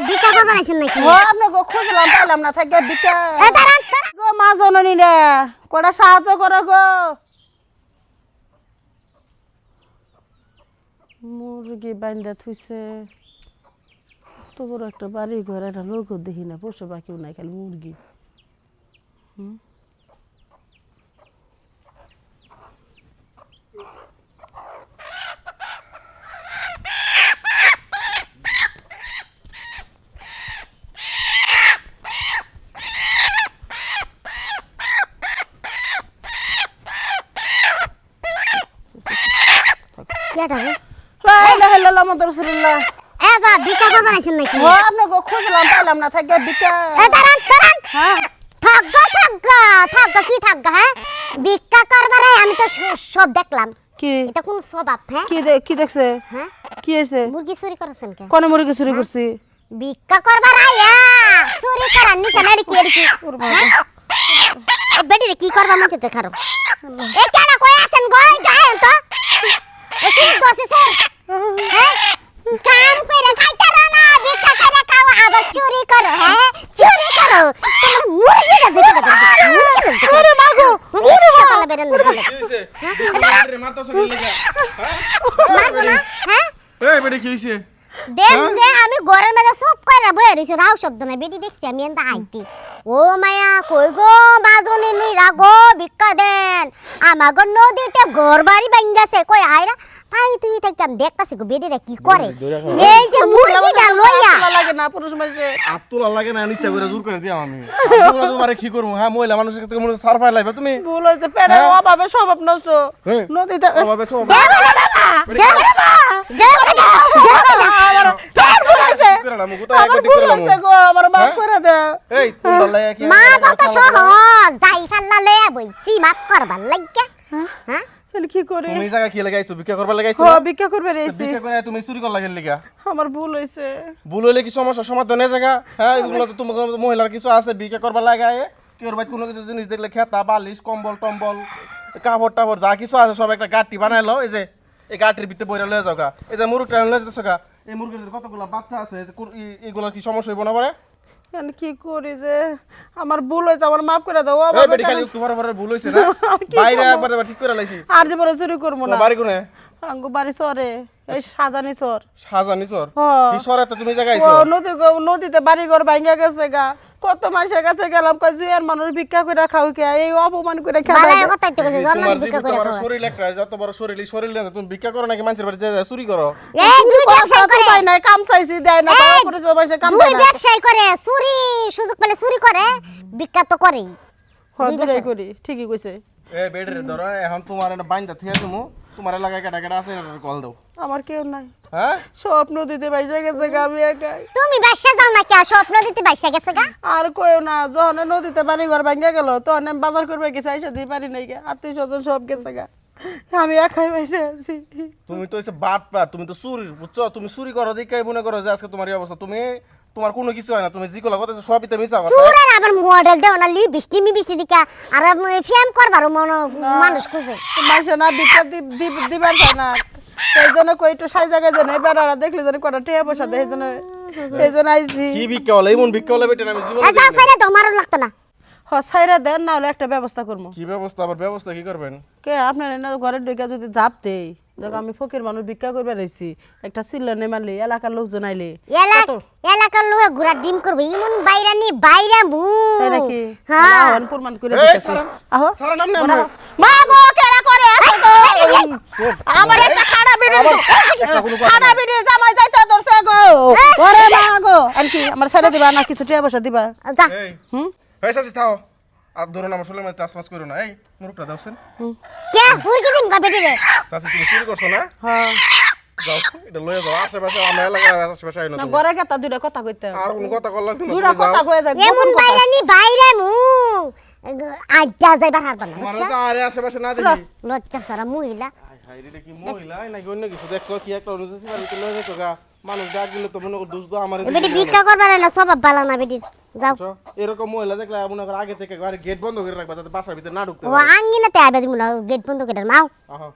বিকা করবার আইছেন নাকি? ও আপনি গো খুঁজলাম পাইলাম না থাকে বিকা এ দাঁড়ান গো মা জননী রে কটা সাহায্য করো গো মুরগি বাইন্দা থুইছে তো বড় একটা বাড়ি ঘর একটা লোক দেখি না পশু পাখিও নাই খালি মুরগি কেটা রে? লা ইলাহা ইল্লাল্লাহ মুহাম্মাদুর রাসূলুল্লাহ এ বা বিকা করবার আইছেন নাকি? ও আপনি গো খুঁজলাম পাইলাম না থাকে বিকা এ দাঁড়ান হ্যাঁ থাকগা কি থাকগা হ্যাঁ? ভিক্ষা করবার আই আমি তো সব দেখলাম। কি এটা কোন স্বভাব হ্যাঁ? কি দেখছে হ্যাঁ? কি হয়েছে মুরগি চুরি করেছেন কে? কোন মুরগি চুরি করছি ভিক্ষা করবার আইয়া চুরি করার নিশানা কি এর কি? ও বেটি রে কি করবা মতে দেখারো? এ কেন কই আছেন গো যাই তো? এ কি দোষে সর? হ্যাঁ? কাম করে খাইতারো না ভিক্ষা করে খাও আবার চুরি করো হ্যাঁ? চুরি করো তোমার মুরগিটা দেখে দেবে মুরগিটা ওরে মাগো ওরে সকালে বেরেন না কি হইছে আরে মারতাছ কি লাগা মারবো না হ্যাঁ? এই বেটা কি হইছে দেখ যে আমি ঘরের মধ্যে চুপ করে বয়ে রইছি রাও শব্দ নাই বেটি দেখছি আমি এনটা আইতি ও মায়া কই গো বাজনি নি রাগো ভিক্ষা দেন আমাগো নদীতে ঘর বাড়ি ভাঙ্গাছে কই আইরা তাই তুমি তাই কেম দেখতাছি গো বেটিরা কি করে এই যে মুরগিটা লইয়া ভালো লাগে না পুরুষ মানুষে আত্তুলা লাগে না নিচে করে জোর করে দিও আমি আত্তুলা তোমারে কি করব হ্যাঁ মহিলা মানুষের থেকে মনে সার ফাই লাইবা তুমি ভুল হয়েছে পেটের অভাবে স্বভাব নষ্ট হ্যাঁ। নদীতে বাবা সব করে না মুকুতা এক বেটি করে না গো আমার মাফ করে দে এই তোমরা লাগা কি মা কত সহজ যাই ফাল্লা লইয়া বইছি মাফ করবার লাগিয়া হ্যাঁ তাহলে কি করি তুমি জায়গা কি লাগাইছো ভিক্ষা করবার লাগাইছো ও ভিক্ষা করবে রেছি ভিক্ষা করে তুমি চুরি কর লাগেন লিগা আমার ভুল হয়েছে ভুল হইলে কি সমস্যা সমাধান হয়ে জায়গা হ্যাঁ এগুলো তো তোমার মহিলার কিছু আছে ভিক্ষা করবার লাগায় কেউ ভাই কোনো কিছু জিনিস দেখলে খেতা বালিশ কম্বল টম্বল কাপড় টাপড় যা কিছু আছে সব একটা গাঁটি বানাইলো এই যে এই গাঁটির ভিতরে বইরা লয়ে যাও গা এই যে মুরগটা লয়ে যেতেছো গা এই মুরগির কতগুলো বাচ্চা আছে এগুলোর কি সমস্যা হইব না পারে আমি কি করি যে আমার ভুল হয়েছে আমার মাফ করে দাও এই বেটি খালি একটু বড় বড় ভুল হইছে না বাইরে একবার ঠিক করে লাইছি আর যে বড় চুরি করবো না বাড়ি কোনে আঙ্গু বাড়ি সরে এই সাজানি সর সাজানি সর হ্যাঁ। কি সরাতে তুমি জায়গা ও আইছো নদীতে বাড়ি ঘর ভাঙ্গা গেছে গা কত মানুষের কাছে গেলাম কই জুয়ার মানুষ ভিক্ষা করে খাও কে এই অপমান করে খাওয়া বালায় কথাই তো কইছে জন্ম তোমার ভিক্ষা জীবন করে তোমার খাওয়া শরীর একটা যত বড় শরীর না তুমি ভিক্ষা করো নাকি মানুষের বাড়ি যা চুরি করো এই দুই ব্যবসায়ী করে পাই নাই কাম চাইছি দেয় না তাও করে সবাই কাম দুই দেয় না ব্যবসায়ী করে চুরি সুযোগ পেলে চুরি করে ভিক্ষা তো করেই হয় দুটাই করি ঠিকই কইছে এ বেডরে ধরো এখন তোমার না বাইন্দা থিয়া তুমি তোমার এলাকায় কাটা কাটা আছে কল দাও আমার কেউ নাই হ্যাঁ স্বপ্ন দিতে বাইসা গেছে গা আমি একাই তুমি বাসা যাও না কে স্বপ্ন দিতে বাসা গেছে গা আর কইও না যখন নদীতে বাড়ি ঘর ভাঙ্গা গেল তখন আমি বাজার করবে গেছে আইসা দিয়ে পারি নাই গা আত্মীয় স্বজন সব গেছে গা আমি একাই বাইসা আছি তুমি তো এসে বাটপার তুমি তো চুরি বুঝছো তুমি চুরি করো দেখাই মনে করো যে আজকে তোমার এই অবস্থা তুমি তোমার কোনো কিছু হয় না তুমি জিকলা কথা সবই তো মিছা কথা চুরের আবার মডেল দেও না লি বৃষ্টি দিকা আর ফেম করবার মানুষ খুঁজে মাইসা না ভিক্ষা দিবার চায় না সেই জন্য কই একটু সাই জায়গায় যেন বেড়ারা দেখলে যেন কটা টিয়া পয়সা দেয় এই জন্য আইছি কি ভিক্ষা হলো এমন ভিক্ষা হলো বেটা আমি জীবনে যাও সাইরে দাও মারও লাগতো না সাইরা দেন না হলে একটা ব্যবস্থা করবো কি ব্যবস্থা আবার ব্যবস্থা কি করবেন কে আপনার এনে ঘরের ঢুকে যদি জাপ দেই দেখো আমি ফকির মানুষ ভিক্ষা করবে রয়েছি একটা সিল্লনে মারলে এলাকার লোকজন আইলে এলাকার লোক ঘোড়া ডিম করবে ইমন বাইরা মু তাই নাকি হ্যাঁ আহন প্রমাণ করে এই দিতেছি সারা আহো সারা নাম না আমরা মা গো কেরা করে আসো গো আমার একটা খাড়া বিড়ি একটা কোনো কথা খাড়া বিড়ি জামাই যাইতে ধরছে গো ওরে মা গো আর কি আমার ছেড়ে দিবা না কিছু টিয়া পয়সা দিবা যা এই হুম পয়সা থাও আর ধরুন আমার শুনলাম টাসমাস করো না এই মুরুকটা দাওছেন কে মুরগি দিন গা বেটি রে চাচি তুমি চুরি করছো না হ্যাঁ যাও এটা লয়ে যাও আশেপাশে আমার এলাকার আশেপাশে আইনো না তুমি ঘরে কথা দুইটা কথা কইতে আর কোনো কথা করলাম তুমি দুইটা কথা কয়ে যায় এমন বাইরা মু আজ্জা যাইবার হারবা না আমার বুঝছো তো আরে আশেপাশে না দেখি লজ্জা সারা মহিলা হাই রে কি মহিলা নাকি অন্য কিছু দেখছো কি একটা অনুযায়ী বাড়িতে লয়ে যেত গা মানুষ ডাক দিলে তো মনে কর দোষ দো আমার বেটি ভিক্ষা করবার না স্বভাব ভালো না বেটি যাও এরকম মহিলা দেখলে মনে কর আগে থেকে গেট বন্ধ করে রাখবা যাতে বাসার ভিতরে না ঢুকতে ও আঙ্গিনাতে আইবা দিমু না গেট বন্ধ করে মাও আহা